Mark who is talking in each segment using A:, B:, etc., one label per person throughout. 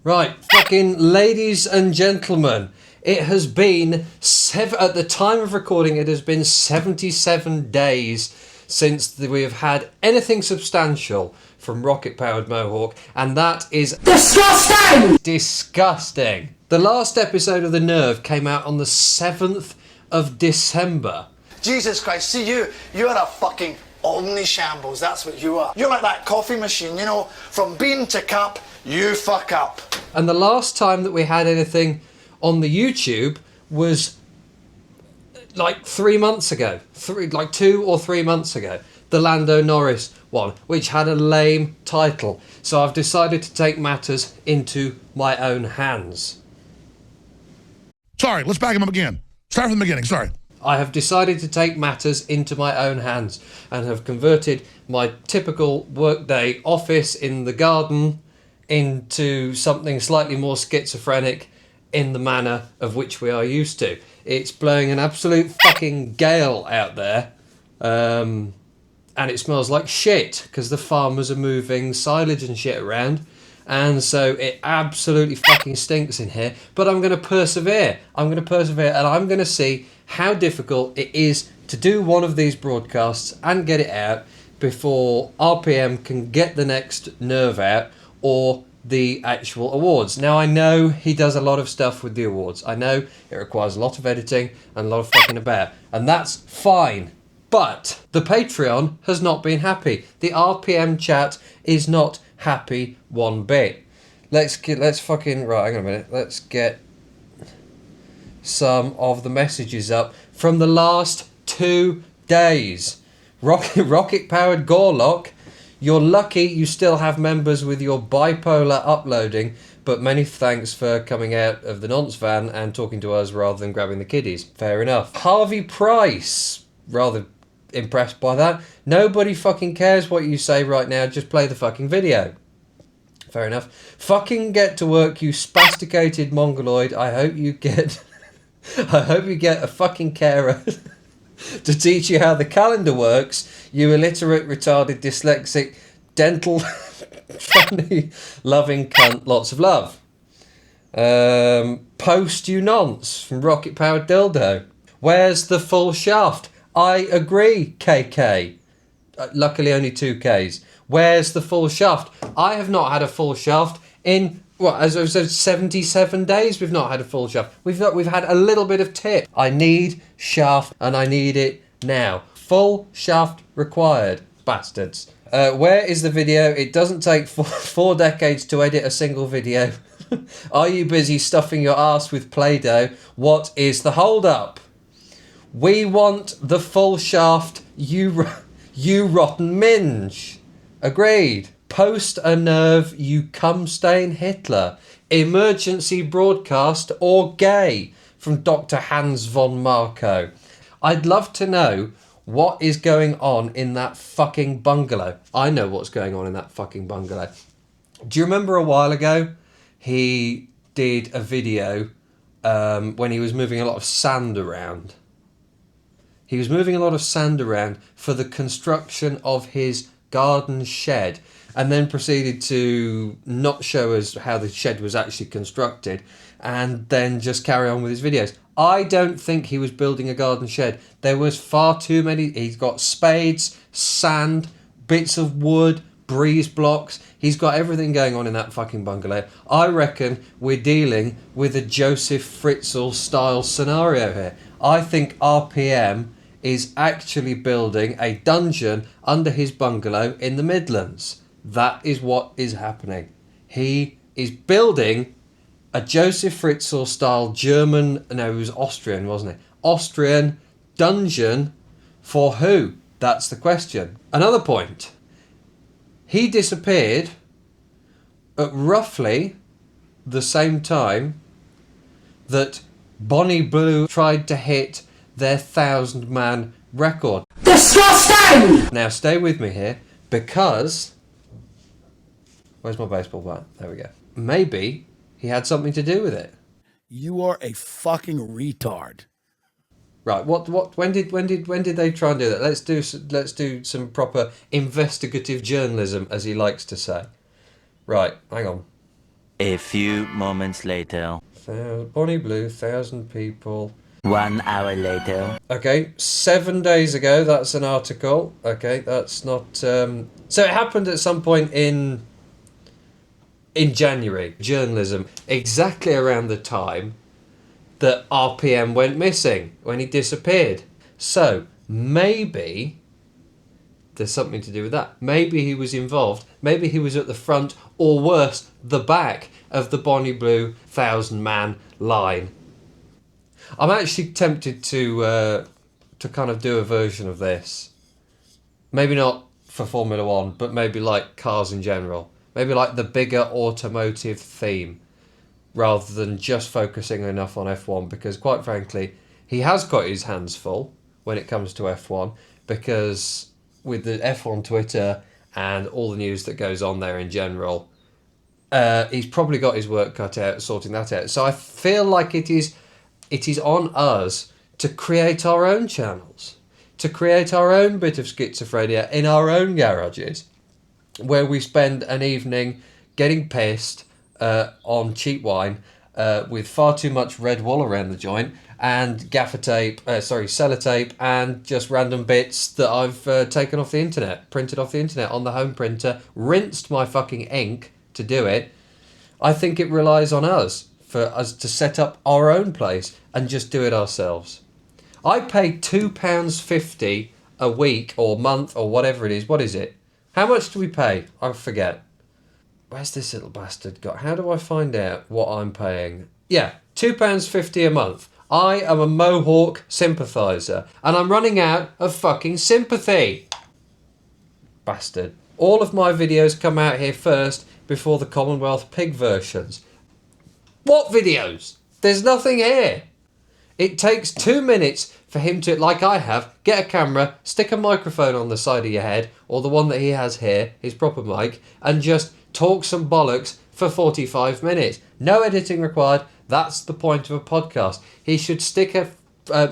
A: Right, fucking ladies and gentlemen, it has been, at the time of recording, it has been 77 days since we have had anything substantial from rocket-powered Mohawk, and that is disgusting! Disgusting. The last episode of The Nerve came out on the 7th of December.
B: Jesus Christ, see you're a fucking omni-shambles, that's what you are. You're like that coffee machine, you know, from bean to cup, you fuck up.
A: And the last time that we had anything on the YouTube was like 3 months ago. 2 or 3 months ago. The Lando Norris one, which had a lame title. So I've decided to take matters into my own hands.
C: Sorry, let's back him up again. Start from the beginning, sorry.
A: I have decided to take matters into my own hands and have converted my typical workday office in the garden into something slightly more schizophrenic in the manner of which we are used to. It's blowing an absolute fucking gale out there, and it smells like shit because the farmers are moving silage and shit around, and so it absolutely fucking stinks in here. But I'm going to persevere. And I'm going to see how difficult it is to do one of these broadcasts and get it out before RPM can get the next Nerve out or the actual awards. Now, I know he does a lot of stuff with the awards. I know it requires a lot of editing and a lot of fucking about, and that's fine. But the Patreon has not been happy. The RPM chat is not happy one bit. Let's fucking, right, hang on a minute. Let's get some of the messages up from the last 2 days. Rocket-powered Gorlock, you're lucky you still have members with your bipolar uploading, but many thanks for coming out of the nonce van and talking to us rather than grabbing the kiddies. Fair enough. Harvey Price, rather impressed by that. Nobody fucking cares what you say right now, just play the fucking video. Fair enough. Fucking get to work, you spasticated mongoloid. I hope you get a fucking carer to teach you how the calendar works, you illiterate, retarded, dyslexic, dental, funny, loving cunt. Lots of love. Post you nonce from Rocket Powered Dildo. Where's the full shaft? I agree, KK. Luckily only 2 Ks. Where's the full shaft? I have not had a full shaft in, as I said, 77 days we've not had a full shaft. We've had a little bit of tip. I need shaft and I need it now. Full shaft required, bastards. Where is the video? It doesn't take 4 decades to edit a single video. Are you busy stuffing your ass with Play-Doh? What is the hold up? We want the full shaft, you rotten minge. Agreed. Post a Nerve, you cum stain Hitler. Emergency broadcast or gay from Dr. Hans von Marco. I'd love to know what is going on in that fucking bungalow. I know what's going on in that fucking bungalow. Do you remember a while ago he did a video when he was moving a lot of sand around? He was moving a lot of sand around for the construction of his garden shed, and then proceeded to not show us how the shed was actually constructed and then just carry on with his videos. I don't think he was building a garden shed. There was far too many. He's got spades, sand, bits of wood, breeze blocks. He's got everything going on in that fucking bungalow. I reckon we're dealing with a Joseph Fritzl style scenario here. I think RPM is actually building a dungeon under his bungalow in the Midlands. That is what is happening. He is building a Joseph Fritzl style German, no, he was Austrian, wasn't he? Austrian dungeon for who? That's the question. Another point. He disappeared at roughly the same time that Bonnie Blue tried to hit their 1,000-man record. Disgusting! Now stay with me here, because... Where's my baseball bat? There we go. Maybe he had something to do with it.
C: You are a fucking retard.
A: Right, when did they try and do that? Let's do some proper investigative journalism, as he likes to say. Right, hang on.
D: A few moments later.
A: Bonnie Blue, 1,000 people.
D: 1 hour later.
A: Okay, 7 days ago, that's an article. Okay, that's not... So it happened at some point in January. Journalism, exactly around the time that RPM went missing, when he disappeared. So, maybe there's something to do with that. Maybe he was involved. Maybe he was at the front, or worse, the back of the Bonnie Blue 1,000-man line. I'm actually tempted to kind of do a version of this. Maybe not for Formula One, but maybe like cars in general. Maybe like the bigger automotive theme, rather than just focusing enough on F1, because quite frankly, he has got his hands full when it comes to F1, because with the F1 Twitter and all the news that goes on there in general, he's probably got his work cut out sorting that out. So I feel like it is on us to create our own channels, to create our own bit of schizophrenia in our own garages, where we spend an evening getting pissed on cheap wine with far too much red wool around the joint and sellotape and just random bits that I've taken off the internet, printed off the internet on the home printer, rinsed my fucking ink to do it. I think it relies on us for us to set up our own place and just do it ourselves. I pay £2.50 a week or month or whatever it is. What is it? How much do we pay? I forget. Where's this little bastard got? How do I find out what I'm paying? Yeah, £2.50 a month. I am a Mohawk sympathiser and I'm running out of fucking sympathy. Bastard. All of my videos come out here first before the Commonwealth Pig versions. What videos? There's nothing here. It takes 2 minutes for him to, like I have, get a camera, stick a microphone on the side of your head, or the one that he has here, his proper mic, and just talk some bollocks for 45 minutes. No editing required. That's the point of a podcast. He should stick a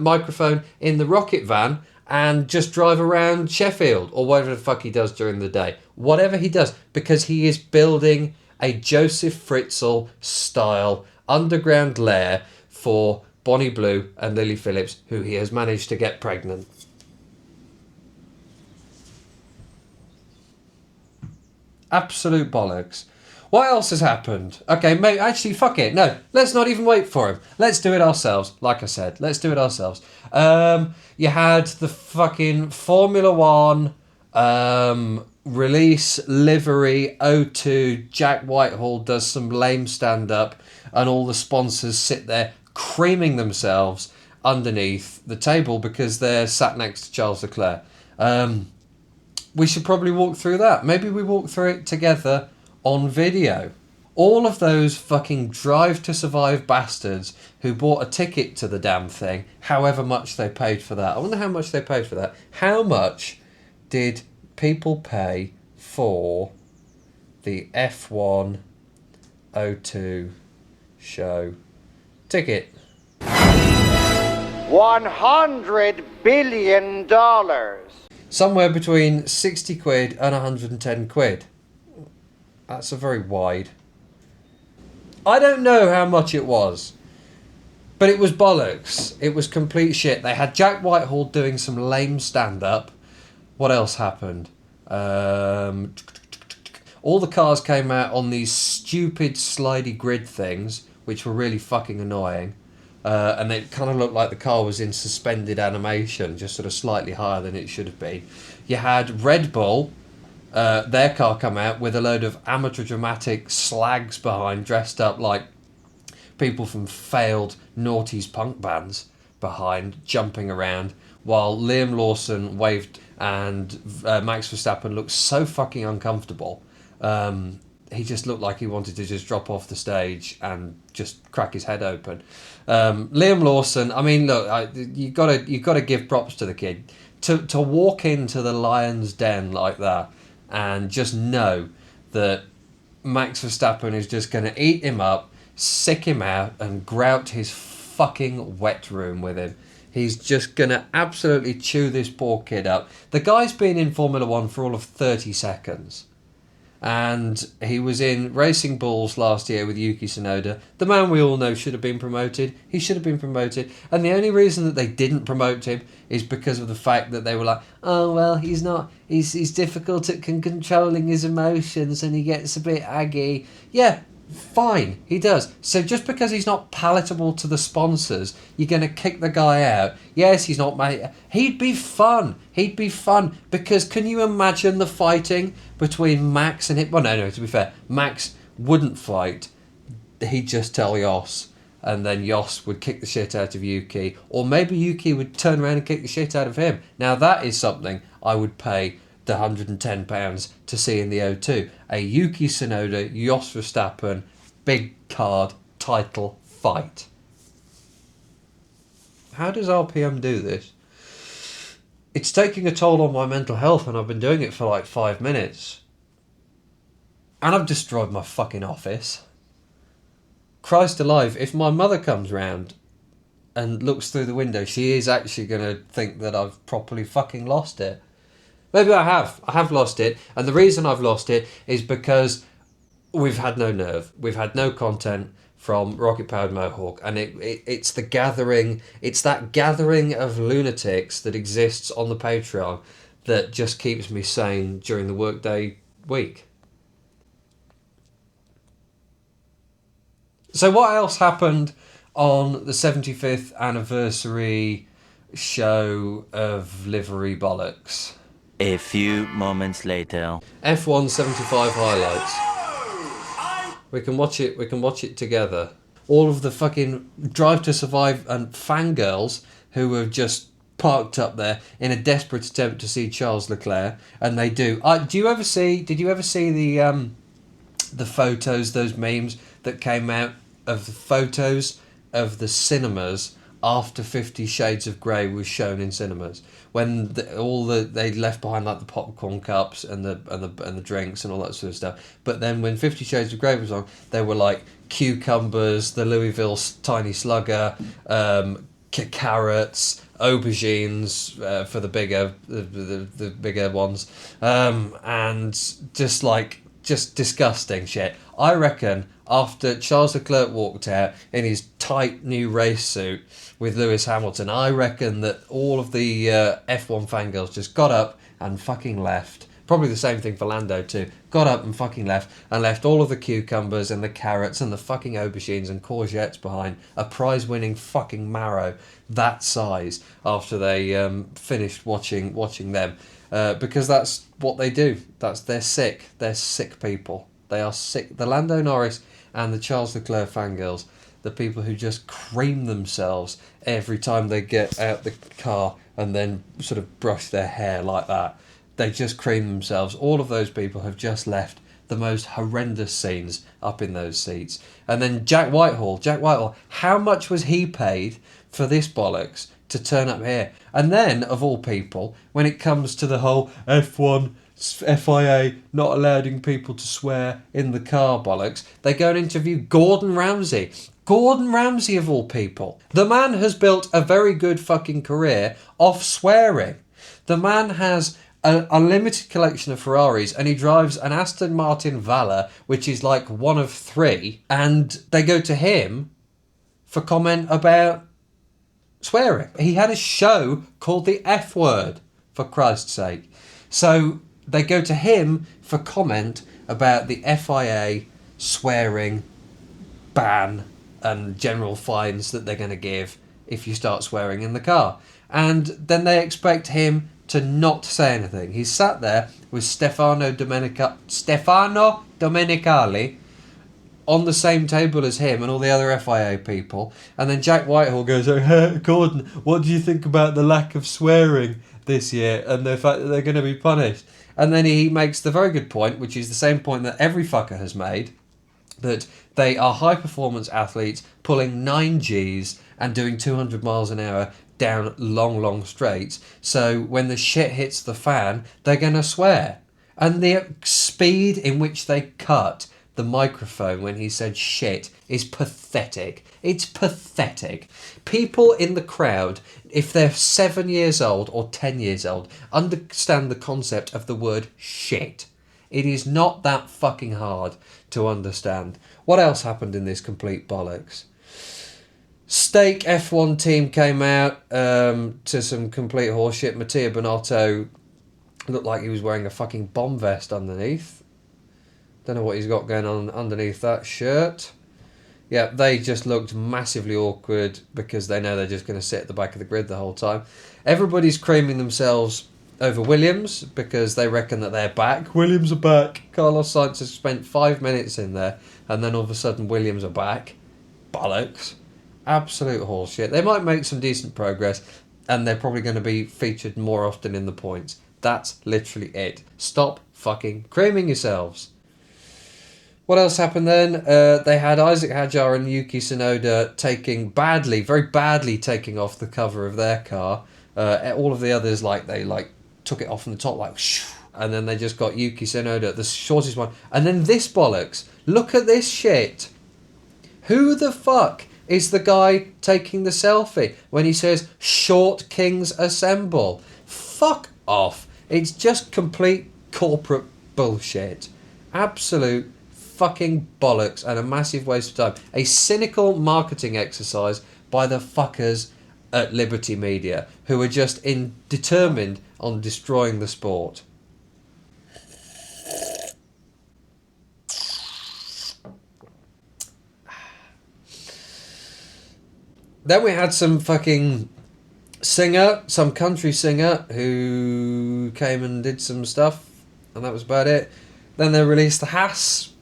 A: microphone in the rocket van and just drive around Sheffield, or whatever the fuck he does during the day. Whatever he does, because he is building a Joseph Fritzl style underground lair for Bonnie Blue and Lily Phillips, who he has managed to get pregnant. Absolute bollocks. What else has happened? Okay, mate, actually, fuck it. No, let's not even wait for him. Let's do it ourselves. Like I said, let's do it ourselves. You had the fucking Formula One release livery O2. Jack Whitehall does some lame stand-up, and all the sponsors sit there creaming themselves underneath the table because they're sat next to Charles Leclerc. We should probably walk through that. Maybe we walk through it together on video. All of those fucking Drive to Survive bastards who bought a ticket to the damn thing, however much they paid for that. I wonder how much they paid for that. How much did people pay for the F1 O2 show ticket?
E: $100 billion.
A: Somewhere between 60 quid and 110 quid. That's a very wide. I don't know how much it was, but it was bollocks. It was complete shit. They had Jack Whitehall doing some lame stand-up. What else happened? All the cars came out on these stupid slidey grid things, which were really fucking annoying. And it kind of looked like the car was in suspended animation, just sort of slightly higher than it should have been. You had Red Bull, their car come out with a load of amateur dramatic slags behind, dressed up like people from failed noughties punk bands behind, jumping around, while Liam Lawson waved and Max Verstappen looked so fucking uncomfortable. He just looked like he wanted to just drop off the stage and just crack his head open. Liam Lawson, I mean, look, you gotta give props to the kid to walk into the lion's den like that and just know that Max Verstappen is just going to eat him up, sick him out, and grout his fucking wet room with him. He's just going to absolutely chew this poor kid up. The guy's been in Formula One for all of 30 seconds. And he was in Racing Bulls last year with Yuki Tsunoda. The man we all know should have been promoted. He should have been promoted. And the only reason that they didn't promote him is because of the fact that they were like, oh, well, he's difficult at controlling his emotions and he gets a bit aggy. Yeah, fine, he does. So just because he's not palatable to the sponsors, you're going to kick the guy out. Yes, he's not... He'd be fun. He'd be fun. Because can you imagine the fighting between Max and him? Well, no, to be fair, Max wouldn't fight. He'd just tell Jos, and then Jos would kick the shit out of Yuki. Or maybe Yuki would turn around and kick the shit out of him. Now, that is something I would pay the £110 to see in the O2. A Yuki Tsunoda, Jos Verstappen, big card title fight. How does RPM do this? It's taking a toll on my mental health, and I've been doing it for like 5 minutes. And I've destroyed my fucking office. Christ alive, if my mother comes round and looks through the window, she is actually going to think that I've properly fucking lost it. Maybe I have. I have lost it. And the reason I've lost it is because we've had no nerve. We've had no content from Rocket Powered Mohawk. And it's the gathering, it's that gathering of lunatics that exists on the Patreon that just keeps me sane during the workday week. So what else happened on the 75th anniversary show of Livery Bollocks?
D: A few moments later.
A: F1 75 highlights. We can watch it together. All of the fucking Drive to Survive and fangirls who have just parked up there in a desperate attempt to see Charles Leclerc, and they do. Did you ever see the photos, those memes that came out of the photos of the cinemas after 50 Shades of Grey was shown in cinemas, when they left behind like the popcorn cups and the drinks and all that sort of stuff. But then when 50 Shades of Grey was on, there were like cucumbers, the Louisville Tiny Slugger, carrots, aubergines for the bigger ones, and just disgusting shit. I reckon after Charles Leclerc walked out in his tight new race suit with Lewis Hamilton, I reckon that all of the F1 fangirls just got up and fucking left. Probably the same thing for Lando too. Got up and fucking left all of the cucumbers and the carrots and the fucking aubergines and courgettes behind, a prize-winning fucking marrow that size, after they finished watching them. Because that's what they do. They're sick. They're sick people. They are sick. The Lando Norris and the Charles Leclerc fangirls, the people who just cream themselves every time they get out the car and then sort of brush their hair like that. They just cream themselves. All of those people have just left the most horrendous scenes up in those seats. And then Jack Whitehall, how much was he paid for this bollocks to turn up here? And then, of all people, when it comes to the whole F1 FIA not allowing people to swear in the car bollocks, they go and interview Gordon Ramsay. Gordon Ramsay, of all people. The man has built a very good fucking career off swearing. The man has a limited collection of Ferraris, and he drives an Aston Martin Valor, which is like one of 3, and they go to him for comment about swearing. He had a show called The F Word, for Christ's sake. So they go to him for comment about the FIA swearing ban and general fines that they're going to give if you start swearing in the car. And then they expect him to not say anything. He's sat there with Stefano Domenicali on the same table as him and all the other FIA people. And then Jack Whitehall goes, "Oh, Gordon, what do you think about the lack of swearing this year and the fact that they're going to be punished?" And then he makes the very good point, which is the same point that every fucker has made, that they are high-performance athletes pulling 9Gs and doing 200 miles an hour down long straights. So when the shit hits the fan, they're going to swear. And the speed in which they cut the microphone when he said shit is pathetic. It's pathetic. People in the crowd, if they're 7 years old or 10 years old, understand the concept of the word shit. It is not that fucking hard to understand. What else happened in this complete bollocks? Stake F1 team came out to some complete horseshit. Mattia Bonotto looked like he was wearing a fucking bomb vest underneath. Don't know what he's got going on underneath that shirt. Yeah, they just looked massively awkward because they know they're just going to sit at the back of the grid the whole time. Everybody's creaming themselves over Williams because they reckon that they're back. Williams are back. Carlos Sainz has spent 5 minutes in there and then all of a sudden Williams are back. Bollocks. Absolute horseshit. They might make some decent progress and they're probably going to be featured more often in the points. That's literally it. Stop fucking creaming yourselves. What else happened then? They had Isaac Hadjar and Yuki Tsunoda very badly taking off the cover of their car. All of the others, they took it off from the top, and then they just got Yuki Tsunoda, the shortest one. And then this bollocks. Look at this shit. Who the fuck is the guy taking the selfie when he says, "Short Kings Assemble"? Fuck off. It's just complete corporate bullshit. Absolute fucking bollocks and a massive waste of time. A cynical marketing exercise by the fuckers at Liberty Media who are just determined on destroying the sport. Then we had some fucking some country singer who came and did some stuff, and that was about it. Then they released the Haas,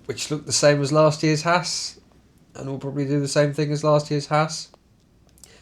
A: which looked the same as last year's Haas, and will probably do the same thing as last year's Haas.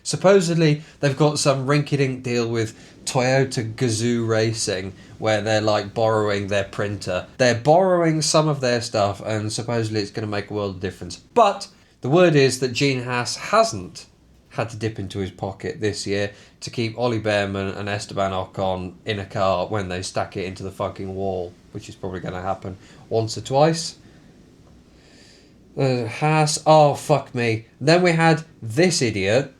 A: Supposedly, they've got some rinky-dink deal with Toyota Gazoo Racing, where they're borrowing their printer. They're borrowing some of their stuff, and supposedly it's going to make a world of difference. But the word is that Gene Haas hasn't had to dip into his pocket this year to keep Ollie Behrman and Esteban Ocon in a car when they stack it into the fucking wall, which is probably going to happen once or twice. Haas, oh fuck me. Then we had this idiot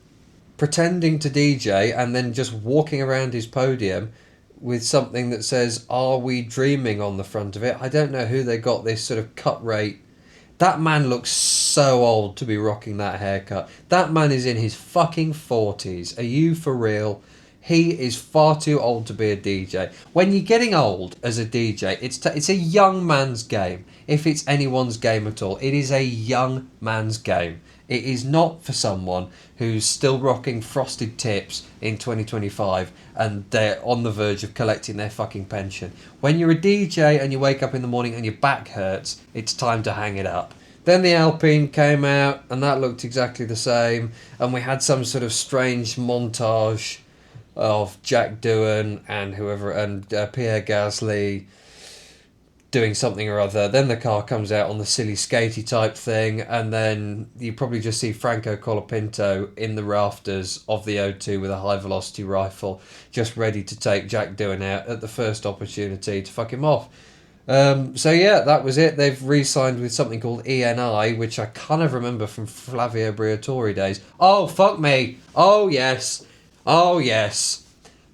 A: pretending to DJ and then just walking around his podium with something that says, "Are we dreaming?" on the front of it. I don't know who they got this sort of cut rate. That man looks so old to be rocking that haircut. That man is in his fucking 40s. Are you for real? He is far too old to be a DJ. When you're getting old as a DJ, it's a young man's game. If it's anyone's game at all, it is a young man's game. It is not for someone who's still rocking frosted tips in 2025 and they're on the verge of collecting their fucking pension. When you're a DJ and you wake up in the morning and your back hurts, it's time to hang it up. Then the Alpine came out and that looked exactly the same, and we had some sort of strange montage of Jack Doohan and Pierre Gasly doing something or other. Then the car comes out on the silly skatey type thing, and then you probably just see Franco Colapinto in the rafters of the O2 with a high velocity rifle, just ready to take Jack Doohan out at the first opportunity to fuck him off. So yeah, that was it. They've re-signed with something called ENI, which I kind of remember from Flavio Briatore days. Oh, fuck me. Oh, yes. Oh, yes.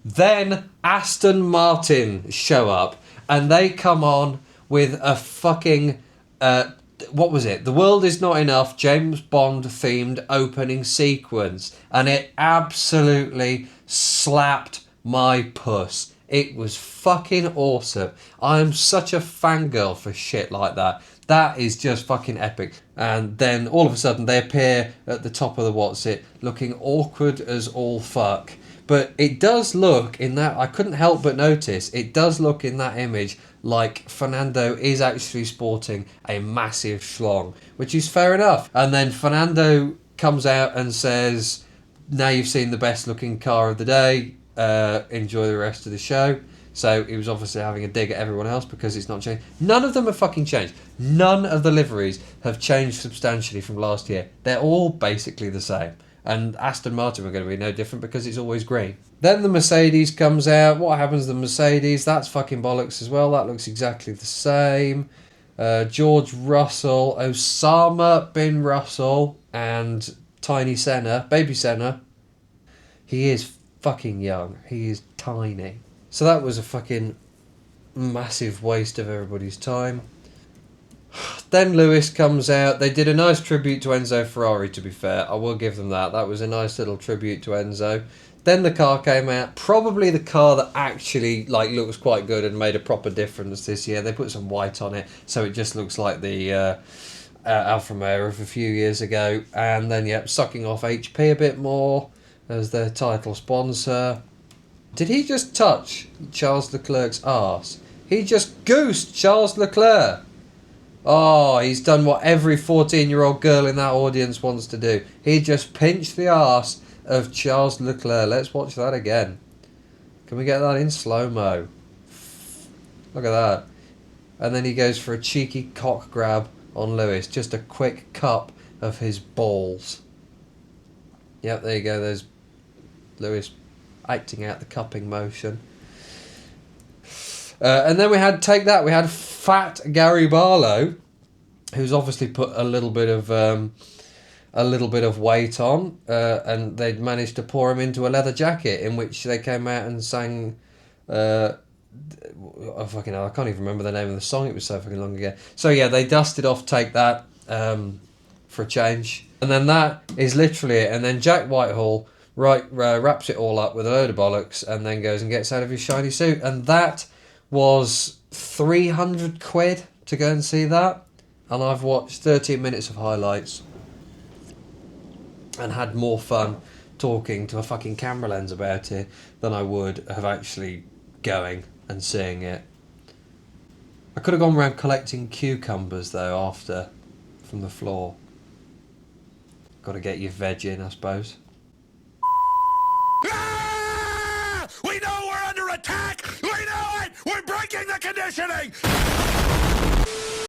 A: Then Aston Martin show up, and they come on with a fucking, what was it? The World Is Not Enough James Bond themed opening sequence, and it absolutely slapped my puss. It was fucking awesome. I'm such a fangirl for shit like that. That is just fucking epic. And then all of a sudden they appear at the top of the what's-it, looking awkward as all fuck. But it does look in that, I couldn't help but notice, it does look in that image like Fernando is actually sporting a massive schlong, which is fair enough. And then Fernando comes out and says, "Now you've seen the best looking car of the day, enjoy the rest of the show." So he was obviously having a dig at everyone else because it's not changed. None of them have fucking changed. None of the liveries have changed substantially from last year. They're all basically the same. And Aston Martin were going to be no different because it's always green. Then the Mercedes comes out. What happens to the Mercedes? That's fucking bollocks as well. That looks exactly the same. George Russell, Osama bin Russell, and Tiny Senna, Baby Senna. He is fucking young. He is tiny. So that was a fucking Massive waste of everybody's time. Then Lewis comes out. They did a nice tribute to Enzo Ferrari, to be fair. I will give them that. That was a nice little tribute to Enzo. Then the car came out. Probably the car that actually looks quite good and made a proper difference this year. They put some white on it, so it just looks like the Alfa Romeo of a few years ago. And then, yep, sucking off HP a bit more as their title sponsor. Did he just touch Charles Leclerc's arse? He just goosed Charles Leclerc. Oh, he's done what every 14-year-old girl in that audience wants to do. He just pinched the arse of Charles Leclerc. Let's watch that again. Can we get that in slow-mo? Look at that. And then he goes for a cheeky cock grab on Lewis. Just a quick cup of his balls. Yep, there you go. There's Lewis acting out the cupping motion. And then we had fat Gary Barlow, who's obviously put a little bit of weight on, and they'd managed to pour him into a leather jacket, in which they came out and sang. I can't even remember the name of the song. It was so fucking long ago. So yeah, they dusted off Take That for a change, and then that is literally it. And then Jack Whitehall wraps it all up with a load of bollocks, and then goes and gets out of his shiny suit, and that was 300 quid to go and see that, and I've watched 13 minutes of highlights and had more fun talking to a fucking camera lens about it than I would have actually going and seeing it. I could have gone around collecting cucumbers though after from the floor. Got to get your veg in, I suppose.